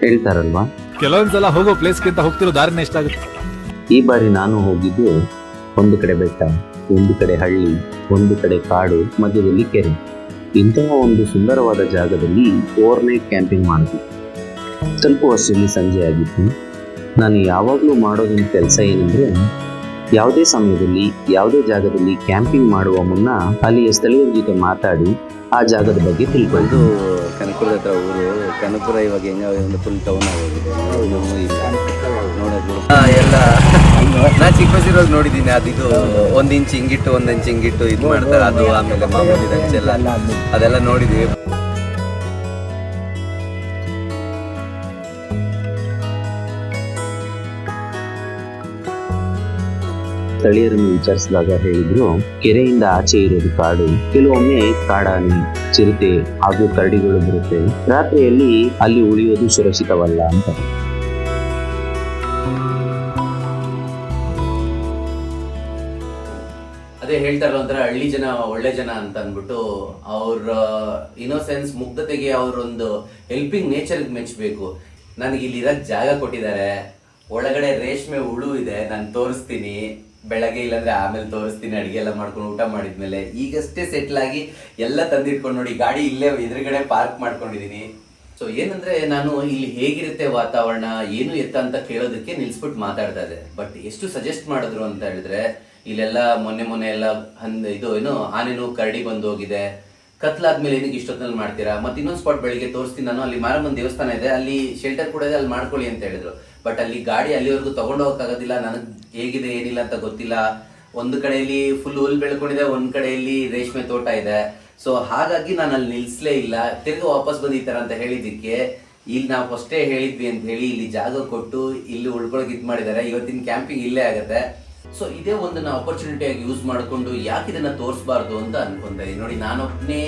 ಹೇಳ್ತಾರಲ್ವಾ, ಕೆಲವೊಂದ್ಸಲ ಹೋಗೋ ಪ್ಲೇಸ್ಗಿಂತ ಹೋಗ್ತಿರೋ ದಾರಿನೇ ಇಷ್ಟ ಆಗುತ್ತೆ. ಈ ಬಾರಿ ನಾನು ಹೋಗಿದ್ದು ಒಂದು ಕಡೆ ಬೆಟ್ಟ, ಒಂದು ಕಡೆ ಹಳ್ಳಿ, ಒಂದು ಕಡೆ ಕಾಡು, ಮಧ್ಯದಲ್ಲಿ ಕೆರೆ. ಇಂತಹ ಒಂದು ಸುಂದರವಾದ ಜಾಗದಲ್ಲಿ ಓವರ್ ನೈಟ್ ಕ್ಯಾಂಪಿಂಗ್ ಮಾಡಿದ್ವಿ. ತಲುಪುವಷ್ಟರಲ್ಲಿ ಸಂಜೆ ಆಗಿತ್ತು. ನಾನು ಯಾವಾಗಲೂ ಮಾಡೋದೊಂದು ಕೆಲಸ ಏನಂದ್ರೆ, ಯಾವುದೇ ಸಮಯದಲ್ಲಿ ಯಾವುದೇ ಜಾಗದಲ್ಲಿ ಕ್ಯಾಂಪಿಂಗ್ ಮಾಡುವ ಮುನ್ನ ಅಲ್ಲಿಯ ಸ್ಥಳೀಯರ ಜೊತೆ ಮಾತಾಡಿ ಆ ಜಾಗದ ಬಗ್ಗೆ ತಿಳ್ಕೊಂಡು. ಕನಕಪುರದ ಹತ್ರ ಊರು. ಕನಕಪುರ ಇವಾಗ ಹೆಂಗ ಒಂದು ಫುಲ್ ಟೌನ್ ಆಗೋಗಿದೆ. ನೋಡೋದು ಎಲ್ಲ ನಾ ಚಿಕ್ಕ ವಯಸ್ಸಿರೋದು ನೋಡಿದ್ದೀನಿ. ಅದಿದು 1 ಇಂಚ್ ಹಿಂಗಿಟ್ಟು 1 ಇಂಚ್ ಹಿಂಗಿಟ್ಟು ಇದು ಮಾಡ್ತಾರೆ. ಅದು ಆಮೇಲೆ ಮಾಮೂಲಿ ದಂಚೆಲ್ಲ ಅದೆಲ್ಲ ನೋಡಿದ್ದೀವಿ. ಸ್ಥಳೀಯರನ್ನು ವಿಚಾರಿಸಿದಾಗ ಹೇಳಿದ್ರು, ಕೆರೆಯಿಂದ ಆಚೆ ಇರೋದು ಕಾಡು, ಕೆಲವೊಮ್ಮೆ ಕಾಡಾನೆ, ಚಿರತೆ ಹಾಗೂ ಕರಡಿಗಳು ಬರುತ್ತೆ, ರಾತ್ರಿಯಲ್ಲಿ ಅಲ್ಲಿ ಉಳಿಯೋದು ಸುರಕ್ಷಿತವಲ್ಲ ಅಂತ. ಅದೇ ಹೇಳ್ತಾರಲ್ಲ, ಒಂಥರ ಹಳ್ಳಿ ಜನ ಒಳ್ಳೆ ಜನ ಅಂತ ಅಂದ್ಬಿಟ್ಟು ಅವ್ರ ಇನ್ನೋಸೆನ್ಸ್, ಮುಗ್ಧತೆಗೆ ಅವ್ರೊಂದು ಹೆಲ್ಪಿಂಗ್ ನೇಚರ್ಗೆ ಮೆಚ್ಚಬೇಕು. ನನಗೆ ಇಲ್ಲಿ ಇರಕ್ಕೆ ಜಾಗ ಕೊಟ್ಟಿದ್ದಾರೆ, ಒಳಗಡೆ ರೇಷ್ಮೆ ಹುಳು ಇದೆ, ನಾನು ತೋರಿಸ್ತೀನಿ ಬೆಳಗ್ಗೆ, ಇಲ್ಲಾಂದ್ರೆ ಆಮೇಲೆ ತೋರಿಸ್ತೀನಿ. ಅಡಿಗೆ ಎಲ್ಲ ಮಾಡ್ಕೊಂಡು ಊಟ ಮಾಡಿದ್ಮೇಲೆ ಈಗಷ್ಟೇ ಸೆಟ್ಲ್ ಆಗಿ ಎಲ್ಲ ತಂದಿಟ್ಕೊಂಡು ನೋಡಿ, ಗಾಡಿ ಇಲ್ಲೇ ಎದುರುಗಡೆ ಪಾರ್ಕ್ ಮಾಡ್ಕೊಂಡಿದೀನಿ. ಸೊ ಏನಂದ್ರೆ, ನಾನು ಇಲ್ಲಿ ಹೇಗಿರುತ್ತೆ ವಾತಾವರಣ, ಏನು ಎತ್ತ ಅಂತ ಕೇಳೋದಕ್ಕೆ ನಿಲ್ಸ್ಬಿಟ್ಟು ಮಾತಾಡ್ತಾ ಇದ್ದೆ. ಬಟ್ ಎಷ್ಟು ಸಜೆಸ್ಟ್ ಮಾಡಿದ್ರು ಅಂತ ಹೇಳಿದ್ರೆ, ಇಲ್ಲೆಲ್ಲ ಮೊನ್ನೆ ಎಲ್ಲ ಇದು ಏನು ಆನೆನು ಕರಡಿ ಬಂದು ಹೋಗಿದೆ, ಕತ್ಲಾದ್ಮೇಲೆ ಏನಕ್ಕೆ ಇಷ್ಟೊತ್ತಲ್ಲಿ ಮಾಡ್ತೀರಾ, ಮತ್ತೆ ಇನ್ನೊಂದು ಸ್ಪಾಟ್ ಬೆಳಿಗ್ಗೆ ತೋರಿಸ್ತೀನಿ ನಾನು, ಅಲ್ಲಿ ಮಾರಮ್ಮನ ದೇವಸ್ಥಾನ ಇದೆ, ಅಲ್ಲಿ ಶೆಲ್ಟರ್ ಕೂಡ ಇದೆ, ಅಲ್ಲಿ ಮಾಡ್ಕೊಳ್ಳಿ ಅಂತ ಹೇಳಿದ್ರು. ಬಟ್ ಅಲ್ಲಿ ಗಾಡಿ ಅಲ್ಲಿವರೆಗೂ ತಗೊಂಡು ಹೋಗಕ್ಕಾಗೋದಿಲ್ಲ, ನನಗೆ ಹೇಗಿದೆ ಏನಿಲ್ಲ ಅಂತ ಗೊತ್ತಿಲ್ಲ. ಒಂದು ಕಡೆಯಲ್ಲಿ ಫುಲ್ ಹುಲ್ ಬೆಳ್ಕೊಂಡಿದೆ, ಒಂದ್ ಕಡೆಯಲ್ಲಿ ರೇಷ್ಮೆ ತೋಟ ಇದೆ. ಸೊ ಹಾಗಾಗಿ ನಾನು ಅಲ್ಲಿ ನಿಲ್ಸ್ಲೇ ಇಲ್ಲ, ತಿರ್ಗಿ ವಾಪಸ್ ಬಂದಿತ್ತಾರ ಅಂತ ಹೇಳಿದ್ದಕ್ಕೆ ಇಲ್ಲಿ ನಾವು ಫಸ್ಟೇ ಹೇಳಿದ್ವಿ ಅಂತ ಹೇಳಿ ಇಲ್ಲಿ ಜಾಗ ಕೊಟ್ಟು ಇಲ್ಲಿ ಉಳ್ಕೊಳಕ್ ಇದ್ ಮಾಡಿದ್ದಾರೆ. ಇವತ್ತಿನ ಕ್ಯಾಂಪಿಂಗ್ ಇಲ್ಲೇ ಆಗತ್ತೆ. ಸೊ ಇದೇ ಒಂದನ್ನ ಆಪರ್ಚುನಿಟಿಯಾಗಿ ಯೂಸ್ ಮಾಡಿಕೊಂಡು ಯಾಕೆ ಇದನ್ನ ತೋರಿಸಬಾರ್ದು ಅಂತ ಅನ್ಕೊಂತ ಇದೀನಿ. ನೋಡಿ, ನಾನೊಬ್ನೇ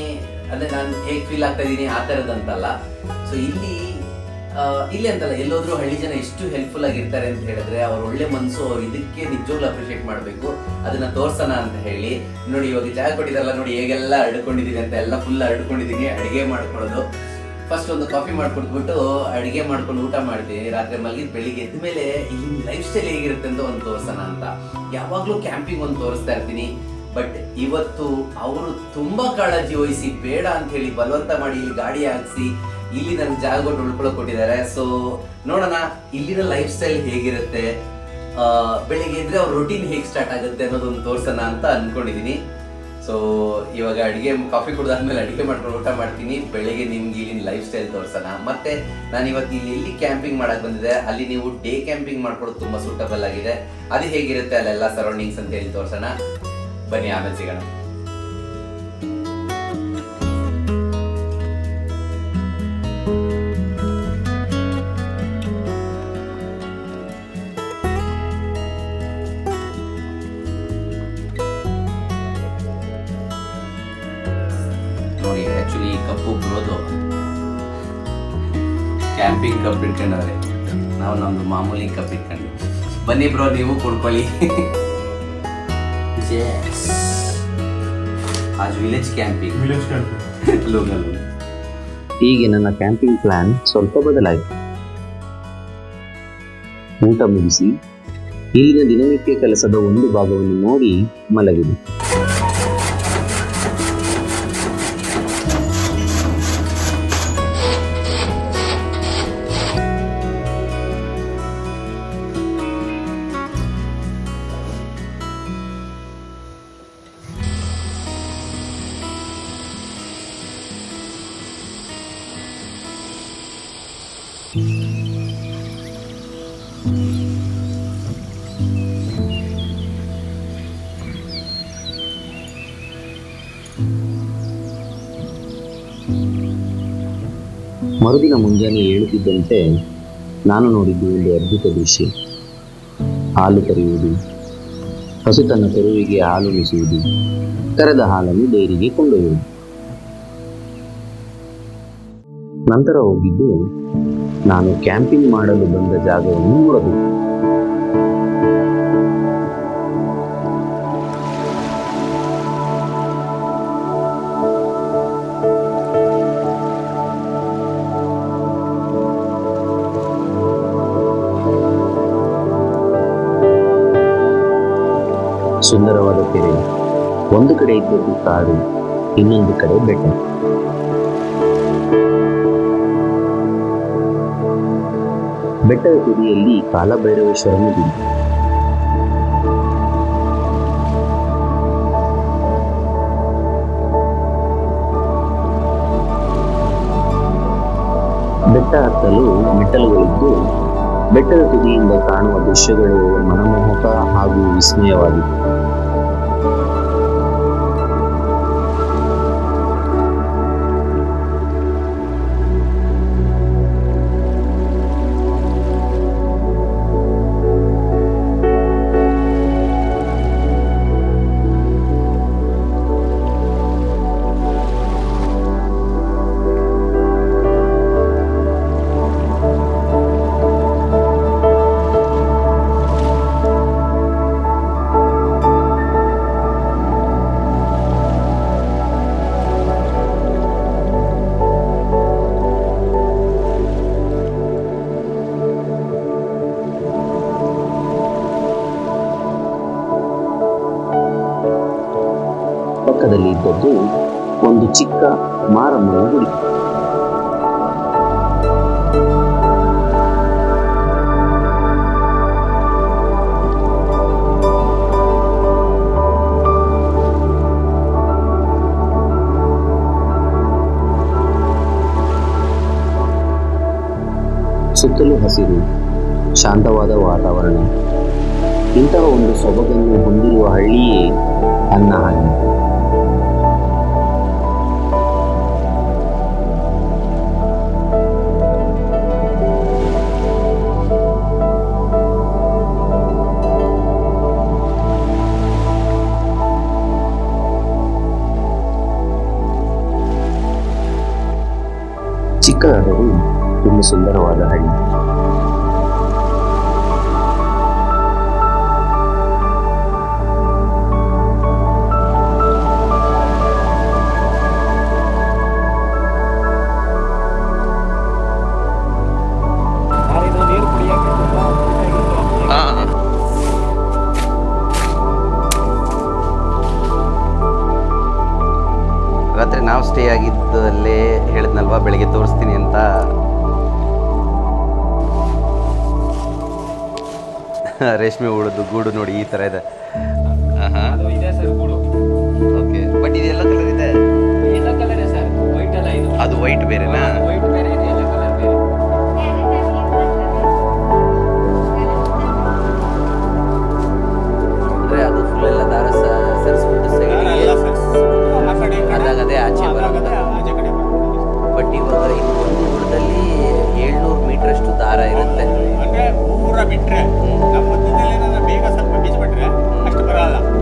ಅಂದ್ರೆ ನಾನು ಹೇಗ್ ಫೀಲ್ ಆಗ್ತಾ ಇದೀನಿ ಆ ತರದಂತಲ್ಲ. ಸೊ ಇಲ್ಲಿ ಅಂತಲ್ಲ, ಎಲ್ಲೋದ್ರೂ ಹಳ್ಳಿ ಜನ ಎಷ್ಟು ಹೆಲ್ಪ್ಫುಲ್ ಆಗಿರ್ತಾರೆ ಅಂತ ಹೇಳಿದ್ರೆ, ಅವ್ರ ಒಳ್ಳೆ ಮನ್ಸು, ಅವ್ರು ಇದಕ್ಕೆ ನಿಜವಾಗ್ಲೂ ಅಪ್ರಿಶಿಯೇಟ್ ಮಾಡ್ಬೇಕು. ಅದನ್ನ ತೋರ್ಸೋಣ ಅಂತ ಹೇಳಿ ನೋಡಿ, ಇವಾಗ ಜಾಗ ಕೊಟ್ಟಿದ್ದಲ್ಲ ನೋಡಿ, ಹೇಗೆಲ್ಲ ಹರಡ್ಕೊಂಡಿದೀನಿ ಅಂತ, ಎಲ್ಲ ಫುಲ್ ಹರಡ್ಕೊಂಡಿದೀನಿ. ಅಡಿಗೆ ಮಾಡ್ಕೊಳ್ಳೋದು, ಫಸ್ಟ್ ಒಂದು ಕಾಫಿ ಮಾಡ್ಕೊಟ್ಬಿಟ್ಟು ಅಡಿಗೆ ಮಾಡ್ಕೊಂಡು ಊಟ ಮಾಡ್ತೀನಿ. ರಾತ್ರಿ ಮಲಗಿದ್ ಬೆಳಿಗ್ಗೆ ಎದ್ದ ಮೇಲೆ ಇಲ್ಲಿ ಲೈಫ್ ಸ್ಟೈಲ್ ಹೇಗಿರುತ್ತೆ ಅಂತ ಒಂದು ತೋರ್ಸೋಣ ಅಂತ. ಯಾವಾಗ್ಲೂ ಕ್ಯಾಂಪಿಂಗ್ ಒಂದು ತೋರಿಸ್ತಾ ಇರ್ತೀನಿ. ಬಟ್ ಇವತ್ತು ಅವರು ತುಂಬಾ ಕಾಳಜಿ ವಹಿಸಿ ಬೇಡ ಅಂತ ಹೇಳಿ ಬಲವಂತ ಮಾಡಿ ಇಲ್ಲಿ ಗಾಡಿ ಹಾಕ್ಸಿ ಇಲ್ಲಿ ನನ್ಗೆ ಜಾಗ ಕೊಟ್ಟು ಉಳ್ಕೊಳಕ್ ಕೊಟ್ಟಿದ್ದಾರೆ. ಸೊ ನೋಡೋಣ ಇಲ್ಲಿನ ಲೈಫ್ ಸ್ಟೈಲ್ ಹೇಗಿರುತ್ತೆ, ಬೆಳಿಗ್ಗೆ ಇದ್ರೆ ಅವ್ರ ರೊಟೀನ್ ಹೇಗೆ ಸ್ಟಾರ್ಟ್ ಆಗುತ್ತೆ ಅನ್ನೋದೊಂದು ತೋರ್ಸೋಣ ಅಂತ ಅನ್ಕೊಂಡಿದೀನಿ. ಸೊ ಇವಾಗ ಕಾಫಿ ಕುಡ್ದಾದ್ಮೇಲೆ ಅಡಿಗೆ ಮಾಡ್ಕೊಂಡು ಊಟ ಮಾಡ್ತೀನಿ. ಬೆಳಿಗ್ಗೆ ನಿಮ್ಗೆ ಇಲ್ಲಿನ ಲೈಫ್ ಸ್ಟೈಲ್ ತೋರ್ಸೋಣ. ಮತ್ತೆ ನಾನು ಇವತ್ತು ಇಲ್ಲಿ ಕ್ಯಾಂಪಿಂಗ್ ಮಾಡಕ್ ಬಂದಿದೆ, ಅಲ್ಲಿ ನೀವು ಡೇ ಕ್ಯಾಂಪಿಂಗ್ ಮಾಡ್ಕೊಳ್ಳೋದು ತುಂಬಾ ಸೂಟಬಲ್ ಆಗಿದೆ. ಅದು ಹೇಗಿರುತ್ತೆ ಅಲ್ಲೆಲ್ಲ ಸರೌಂಡಿಂಗ್ಸ್ ಅಂತ ಹೇಳಿ ತೋರ್ಸೋಣ. ಬನ್ನಿ, ಆಮೇಲೆ ಸಿಗೋಣ. ನೋಡಿ, ಆಕ್ಚುಲಿ ಈ ಕಪ್ಪು ಬ್ರೋದು ಕ್ಯಾಂಪಿಂಗ್ ಕಪ್ ಇಟ್ಕೊಂಡವ್ರೆ, ನಾವು ನಮ್ದು ಮಾಮೂಲಿ ಕಪ್ ಇಟ್ಕೊಂಡು. ಬನ್ನಿ ಬ್ರೋ, ನೀವು ಕುಡ್ಕೊಳ್ಳಿ. ಆಜ್ ವಿಲೇಜ್ ಕ್ಯಾಂಪಿಂಗ್ ಲೋಕಲ್. ಹೀಗೆ ನನ್ನ ಕ್ಯಾಂಪಿಂಗ್ ಪ್ಲಾನ್ ಸ್ವಲ್ಪ ಬದಲಾಯಿತು. ಊಟ ಮುಗಿಸಿ ಇಲ್ಲಿನ ದಿನನಿತ್ಯ ಕೆಲಸದ ಒಂದು ಭಾಗವನ್ನು ನೋಡಿ ಮಲಗಿದೆ. ಮರುದಿನ ಮುಂಜಾನೆ ಏಳುತ್ತಿದ್ದಂತೆ ನಾನು ನೋಡಿದ್ದು ಒಂದು ಅದ್ಭುತ ದೃಶ್ಯ. ಹಾಲು ಕರೆಯುವುದು, ಹಸು ತನ್ನ ಕರುವಿಗೆ ಹಾಲು ಉಣಿಸುವುದು, ಕರೆದ ಹಾಲನ್ನು ಡೈರಿಗೆ ಕೊಂಡೊಯ್ಯುವುದು. ನಂತರ ಹೋಗಿದ್ದು ನಾನು ಕ್ಯಾಂಪಿಂಗ್ ಮಾಡಲು ಬಂದ ಜಾಗವನ್ನು ನೋಡಬೇಕು. ಸುಂದರವಾದ ಕೆರೆ, ಒಂದು ಕಡೆ ಇದ್ದದ್ದು ಕಾಡು, ಇನ್ನೊಂದು ಕಡೆ ಬೆಟ್ಟ. ಬೆಟ್ಟದ ತುದಿಯಲ್ಲಿ ಕಾಲಭೈರವೇಶ್ವರನ ಗುಡಿ. ಬೆಟ್ಟ ಹತ್ತಲು ಮೆಟ್ಟಲುಗಳಿದ್ದು ಬೆಟ್ಟದ ತುದಿಯಿಂದ ಕಾಣುವ ದೃಶ್ಯಗಳು ಮನಮೋಹಕ ಹಾಗೂ ವಿಸ್ಮಯವಾಗಿವೆ. ಪಕ್ಕದಲ್ಲಿ ಇದ್ದದ್ದು ಒಂದು ಚಿಕ್ಕ ಮಾರಮ್ಮನ ಗುಡಿ. ಸುತ್ತಲೂ ಹಸಿರು, ಶಾಂತವಾದ ವಾತಾವರಣ. ಇಂತಹ ಒಂದು ಸೊಬಗನ್ನು ಹೊಂದಿರುವ ಹಳ್ಳಿಯೇ ಅನ್ನಹಳ್ಳಿ. ಚಿಕ್ಕದಾದರೂ ತುಂಬ ಸುಂದರವಾದ ಹಳ್ಳಿ. ರಾತ್ರಿ ನಾವು ಸ್ಟೇ ಆಗಿದ್ದಲ್ಲೇ ಹೇಳಿದ್ನಲ್ವಾ ಬೆಳಿಗ್ಗೆ ತೋರಿಸ್ತೀನಿ ಅಂತ. ರೇಷ್ಮೆ ಹುಳದ್ದು ಗೂಡು ನೋಡಿ ಈ ಥರ ಇದೆ. ಓಕೆ, ಬಟ್ ಇದು ಎಲ್ಲ ಕಲರ್ ಇದೆ. ಅದು ವೈಟ್ ಬೇರೆನಾ? ಅಂದರೆ ಅದು ಫುಲ್ ಎಲ್ಲ ದಾರ ಸರಿಸ್ಬಿಟ್ಟು ಸೈಡಿಗೆ ಅದಾಗದೆ ಆಚೆ ಬರುತ್ತೆ. ಬಟ್ ಇವಾಗ ಇನ್ನು ಒಂದು ಹುಳದಲ್ಲಿ 700 ಮೀಟರ್ ಅಷ್ಟು ದಾರ ಇರುತ್ತೆ.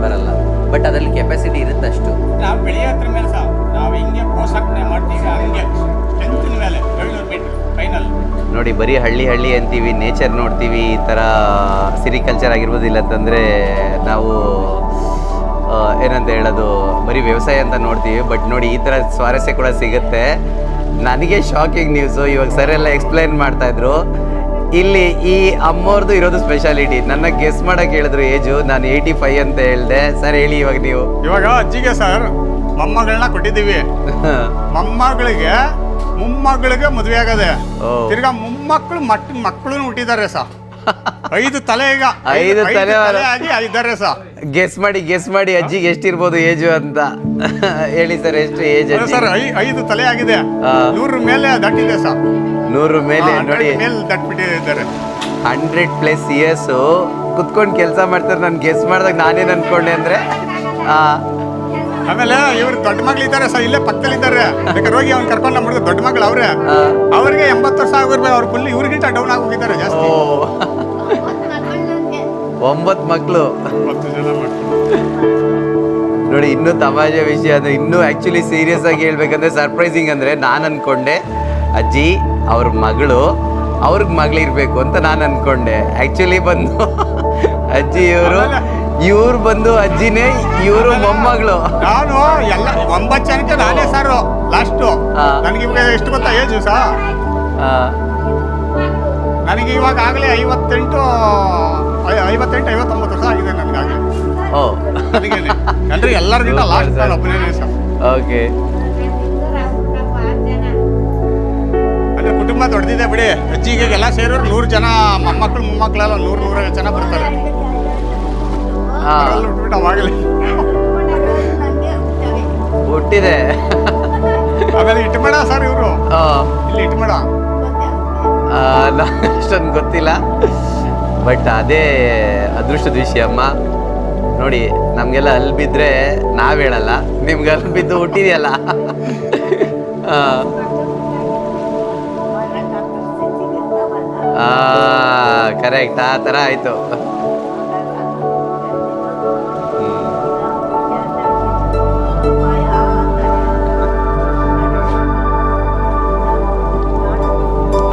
ಬರಲ್ಲ, ಬಟ್ ಅದರಲ್ಲಿ ಕೆಪಾಸಿಟಿ ಇರುತ್ತೆ ಅಷ್ಟು. ನಾವು ಬೆಳೆಯೋದ್ರ ಮೇಲೆ ಸಹ ನಾವು ಹಿಂಗೆ ಪೋಷಣೆ ಮಾಡ್ತೀವಿ, ಹಂಗೆ ಸ್ಟ್ರೆಂತಿನ ಮೇಲೆ 700 ಮೀಟರ್ ಫೈನಲ್. ನೋಡಿ, ಬರೀ ಹಳ್ಳಿ ಅಂತೀವಿ, ನೇಚರ್ ನೋಡ್ತೀವಿ, ಈ ಥರ ಸಿರಿಕಲ್ಚರ್ ಆಗಿರ್ಬೋದು, ಇಲ್ಲ ಅಂತಂದರೆ ನಾವು ಏನಂತ ಹೇಳೋದು ಬರೀ ವ್ಯವಸಾಯ ಅಂತ ನೋಡ್ತೀವಿ. ಬಟ್ ನೋಡಿ, ಈ ಥರ ಸ್ವಾರಸ್ಯ ಕೂಡ ಸಿಗುತ್ತೆ. ನನಗೆ ಶಾಕಿಂಗ್ ನ್ಯೂಸು, ಇವಾಗ ಸರ್ ಎಲ್ಲ ಎಕ್ಸ್ಪ್ಲೈನ್ ಮಾಡ್ತಾಯಿದ್ರು. ಇಲ್ಲಿ ಈ ಅಮ್ಮವ್ರದ್ದು ಇರೋದು ಸ್ಪೆಷಾಲಿಟಿ. ನನ್ನ ಗೆಸ್ ಮಾಡೋಕ್ಕೆ ಹೇಳಿದ್ರು ಏಜು, ನಾನು 85 ಅಂತ ಹೇಳಿದೆ. ಸರ್ ಹೇಳಿ ಇವಾಗ ನೀವು. ಇವಾಗ ಅಜ್ಜಿಗೆ ಸರ್ ಮೊಮ್ಮಗಳನ್ನ ಕೊಟ್ಟಿದ್ದೀವಿ. ಮೊಮ್ಮಗಳಿಗೆ ಮೊಮ್ಮಗಳಿಗೆ ಮದುವೆ ಆಗದೆ, ತಿರ್ಗಾ ಮೊಮ್ಮಕ್ಕಳು ಮಕ್ಕಳು ಹುಟ್ಟಿದ್ದಾರೆ ಸರ್. 5 ತಲೆ ಈಗ 5 ತಲೆ ಆಗಿ ಇದ್ದಾರೆ ಸರ್. ಗೆಸ್ ಮಾಡಿ ಅಜ್ಜಿಗೆ ಎಷ್ಟಿರ್ಬೋದು ಏಜು ಅಂತ ಹೇಳಿ ಸರ್. ಎಷ್ಟು ಏಜ್ ಸರ್? 5 ತಲೆ ಆಗಿದೆ, 100 ಮೇಲೆ ದಾಟಿದೆ ಸರ್. 100 ಮೇಲೆ ನೋಡಿ, ಮೇಲೆ ದಾಟ್ಬಿಟ್ಟಿದ್ದಾರೆ. 100+ ಇಯರ್ಸ್ ಕುತ್ಕೊಂಡು ಕೆಲಸ ಮಾಡ್ತಾರೆ. ನಾನು ಗೆಸ್ ಮಾಡಿದಾಗ ನಾನೇನು ಅನ್ಕೊಂಡೆ ಅಂದರೆ ಆಮೇಲೆ ಇವ್ರು ದೊಡ್ಡ ಮಗಳಿದ್ದಾರೆ ಸರ್, ಇಲ್ಲೇ ಪಕ್ಕದಲ್ಲಿದ್ದಾರೆ. ಬೇಕಾದ್ರೆ ಹೋಗಿ ಅವ್ನು ಕರ್ಕೊಂಡು ನಮ್ಗೆ ದೊಡ್ಡ ಮಗಳು ಅವ್ರೆ, ಅವ್ರಿಗೆ 80 ವರ್ಷ ಆಗಿರ್ಬೇಕು. ಅವ್ರ ಫುಲ್ ಇವ್ರಿಗಿಂತ ಡೌನ್ ಆಗಿ ಹೋಗಿದ್ದಾರೆ ಜಾಸ್ತಿ. 9 ಮಕ್ಕಳು 10 ಜನ ಮಕ್ಕಳು. ನೋಡಿ, ಇನ್ನೂ ತಮಾಷೆ ವಿಷಯ ಅಂದರೆ, ಇನ್ನೂ ಆ್ಯಕ್ಚುಲಿ ಸೀರಿಯಸ್ ಆಗಿ ಹೇಳ್ಬೇಕಂದ್ರೆ ಸರ್ಪ್ರೈಸಿಂಗ್ ಅಂದರೆ, ನಾನು ಅಂದ್ಕೊಂಡೆ ಅಜ್ಜಿ ಅವ್ರ ಮಗಳು ಅವ್ರಿಗೆ ಮಗಳಿರ್ಬೇಕು ಅಂತ ನಾನು ಅಂದ್ಕೊಂಡೆ. ಆ್ಯಕ್ಚುಲಿ ಬಂದು ಅಜ್ಜಿ ಇವ್ರು ಬಂದು ಅಜ್ಜಿನೇ, ಇವರು ಮೊಮ್ಮಗಳು. ನಾನು ಎಲ್ಲ 9 ಜನಕ್ಕೆ ನಾನೇ ಸರ್ ಲಾಸ್ಟು. ನನಗೆ ಇವಾಗ ಎಷ್ಟು ಗೊತ್ತಾ ಏಜು ಸರ್? ನನಗೆ ಇವಾಗ ಆಗಲೇ 58 59 ವರ್ಷ ಆಗಿದೆ ನನಗಾಗಲೇ. ಓ ನನಗೇನೆ ಅಂದ್ರೆ ಎಲ್ಲರಿಗಿಂತ Super, ಲಾಸ್ಟ್ sir. ನಾನು ಒಬ್ಬನೇ ಸರ್. ಓಕೆ. ಅಂದ್ರೆ ಕುಟುಂಬ ದೊಡ್ಡದಿದೆ ಬಿಡಿ. ಅಜ್ಜಿಗೆ ಎಲ್ಲ ಸೇರೋರು 100 ಜನ, ಮೊಮ್ಮಕ್ಕಳು ಮೊಮ್ಮಕ್ಕಳೆಲ್ಲ 100-150 ಜನ ಬರ್ತಾರೆ. ಹಾ ಅವರೆಲ್ಲ ಹುಟ್ಬಿಟ್ಟು ಅವಾಗಲೇ ಹುಟ್ಟಿದೆ. ಆಮೇಲೆ ಇಟ್ಬೇಡ ಸರ್ ಇವರು ಆ, ಇಲ್ಲಿ ಇಟ್ಬೇಡ. ಅಷ್ಟೊಂದು ಗೊತ್ತಿಲ್ಲ, ಬಟ್ ಅದೇ ಅದೃಷ್ಟದ ವಿಷಯ ಅಮ್ಮ. ನೋಡಿ ನಮಗೆಲ್ಲ ಅಲ್ಲಿ ಬಿದ್ದರೆ ನಾವು ಹೇಳಲ್ಲ, ನಿಮ್ಗೆ ಅಲ್ಲಿ ಬಿದ್ದು ಹುಟ್ಟಿದೆಯಲ್ಲ. ಕರೆಕ್ಟ್, ಆ ಥರ ಆಯಿತು.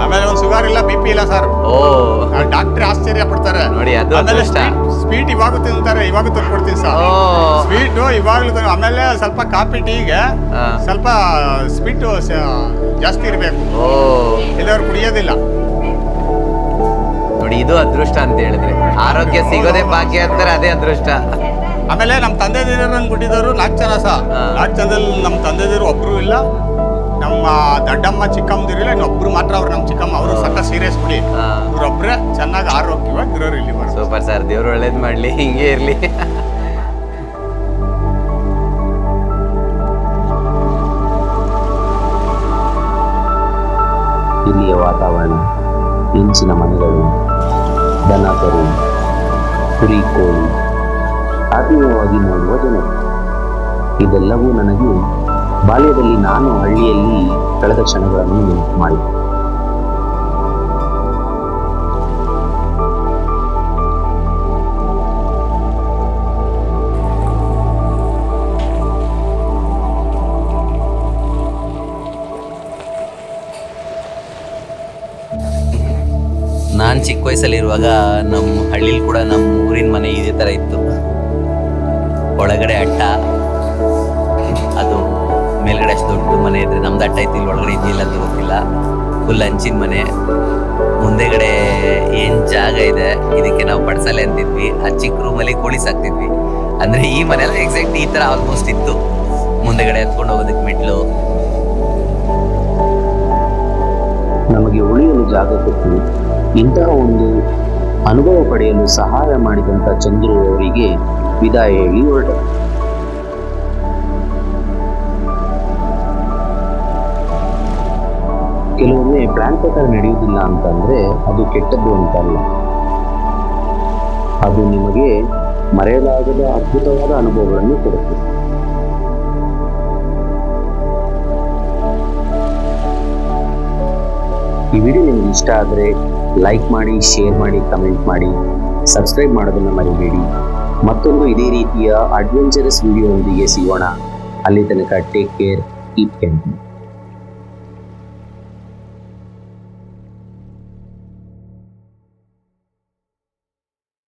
ಆಮೇಲೆ ಒಂದು ಶುಗರ್ ಇಲ್ಲ, BP ಇಲ್ಲ ಸರ್. ಓ ಡಾಕ್ಟ್ರ್ ಆಶ್ಚರ್ಯ ಪಡ್ತಾರೆ. ನೋಡಿ, ಅದು ಆಮೇಲೆ ಅದೃಷ್ಟ. ಸ್ವೀಟ್ ಇವಾಗ ತಿಂತಾರೆ, ಇವಾಗ ತಂದ್ಕೊಡ್ತೀನಿ ಸರ್. ಓ ಸ್ವೀಟು ಇವಾಗಲೂ ಆಮೇಲೆ ಸ್ವಲ್ಪ ಕಾಫಿ ಟೀಗೆ ಹಾ. ಸ್ವಲ್ಪ ಸ್ವೀಟು ಜಾಸ್ತಿ ಇರಬೇಕು, ಓ ಇಲ್ಲವ್ರು ಕುಡಿಯೋದಿಲ್ಲ. ನೋಡಿ, ಇದು ಅದೃಷ್ಟ ಅಂತ ಹೇಳಿದ್ರೆ, ಆರೋಗ್ಯ ಸಿಗೋದೇ ಭಾಗ್ಯ ಅಂತಾರೆ, ಅದೇ ಅದೃಷ್ಟ. ಆಮೇಲೆ ನಮ್ಮ ತಂದೆ ದಿನರನ್ನು ಕೊಟ್ಟಿದ್ದವರು 4 ಜನ ಸಹ. ಹಾ. 4 ಜನದಲ್ಲಿ ನಮ್ಮ ತಂದೆ ದಿವರು ಒಬ್ಬರು ಇಲ್ಲ, ನಮ್ಮ ದೊಡ್ಡಮ್ಮ ಚಿಕ್ಕಮ್ಮದಿರಿಲ್ಲ, ಇನ್ನೊಬ್ರು ಮಾತ್ರ. ಅವ್ರು ನಮ್ಮ ಚಿಕ್ಕಮ್ಮ, ಅವರು ಸಕ್ಕ ಸೀರಿಯಸ್ ಬಿಡಿ. ಹಾ. ಇವರೊಬ್ಬರೇ ಚೆನ್ನಾಗಿ ಆರೋಗ್ಯವಾಗಿ ಇರೋರು ಇಲ್ಲಿ ಬರೋದು. ಸೂಪರ್ ಸರ್, ದೇವ್ರು ಒಳ್ಳೇದು ಮಾಡಲಿ, ಹಿಂಗೆ ಇರಲಿ. ಇಲ್ಲಿಯ ವಾತಾವರಣ, ಇಂಚಿನ ಮನೆಗಳು, ದನ ಕರು, ಕುರಿ ಕೋಳಿ, ಆತ್ಮೀಯವಾಗಿ ನೋಡುವ ಜನರು, ಇದೆಲ್ಲವೂ ನನಗೆ ಬಾಲ್ಯದಲ್ಲಿ ನಾನು ಹಳ್ಳಿಯಲ್ಲಿ ಕಳೆದ ಕ್ಷಣಗಳನ್ನು ನೆನಪು ಮಾಡಿದೆ. ನಾನು ಚಿಕ್ಕ ವಯಸ್ಸಲ್ಲಿರುವಾಗ ನಮ್ಮ ಹಳ್ಳಿಲಿ ಕೂಡ ನಮ್ಮ ಊರಿನ ಮನೆ ಇದೇ ಥರ ಇತ್ತು. ಒಳಗಡೆ ಅಟ್ಟ, ಅದು ಮೇಲ್ಗಡೆ ಅಷ್ಟು ದೊಡ್ಡ ಮನೆ ಇದ್ರೆ ನಮ್ದು ಅಟ್ಟ ಇತ್ತು, ಇಲ್ಲಿ ಒಳಗಡೆ ಇದ್ದಿಲ್ಲ ಅಂತ ಗೊತ್ತಿಲ್ಲ. ಫುಲ್ ಹಂಚಿನ ಮನೆ, ಮುಂದೆಗಡೆ ಏನು ಜಾಗ ಇದೆ ಇದಕ್ಕೆ ನಾವು ಪಡ್ಸಲೆ ಅಂತಿದ್ವಿ. ಆ ಚಿಕ್ಕ ರೂಮಲ್ಲಿ ಕೋಳಿ ಸಾಕ್ತಿದ್ವಿ. ಅಂದರೆ ಈ ಮನೆಯಲ್ಲ ಎಕ್ಸಾಕ್ಟ್ ಈ ಥರ ಆಲ್ಮೋಸ್ಟ್ ಇತ್ತು. ಮುಂದೆಗಡೆ ಎತ್ಕೊಂಡು ಹೋಗೋದಕ್ಕೆ ಮೆಟ್ಲು. ನಮಗೆ ಉಳಿಯಲು ಜಾಗ ಕೊಟ್ಟು ಇಂತಹ ಒಂದು ಅನುಭವ ಪಡೆಯಲು ಸಹಾಯ ಮಾಡಿದಂಥ ಚಂದ್ರು ಅವರಿಗೆ ವಿದಾಯ ಹೇಳಿ ಹೊರಟರು. ಕೆಲವೊಮ್ಮೆ ಪ್ಲಾನ್ ಪ್ರಕಾರ ನಡೆಯುವುದಿಲ್ಲ ಅಂತಂದ್ರೆ ಅದು ಕೆಟ್ಟದ್ದು ಅಂತಲ್ಲ, ಅದು ನಿಮಗೆ ಮರೆಯಲಾಗದ ಅದ್ಭುತವಾದ ಅನುಭವಗಳನ್ನು ಕೊಡುತ್ತದೆ. ಈ ವಿಡಿಯೋ ನಿಮ್ಗೆ ಇಷ್ಟ ಆದರೆ ಲೈಕ್ ಮಾಡಿ, ಶೇರ್ ಮಾಡಿ, ಕಮೆಂಟ್ ಮಾಡಿ, ಸಬ್ಸ್ಕ್ರೈಬ್ ಮಾಡೋದನ್ನು ಮರಿಬೇಡಿ. ಮತ್ತೊಂದು ಇದೇ ರೀತಿಯ ಅಡ್ವೆಂಚರಸ್ ವಿಡಿಯೋದೊಂದಿಗೆ ಸಿಗೋಣ. ಅಲ್ಲಿ ತನಕ ಟೇಕ್ ಕೇರ್, ಕೀಪ್ ಕ್ಯಾಂಪಿಂಗ್.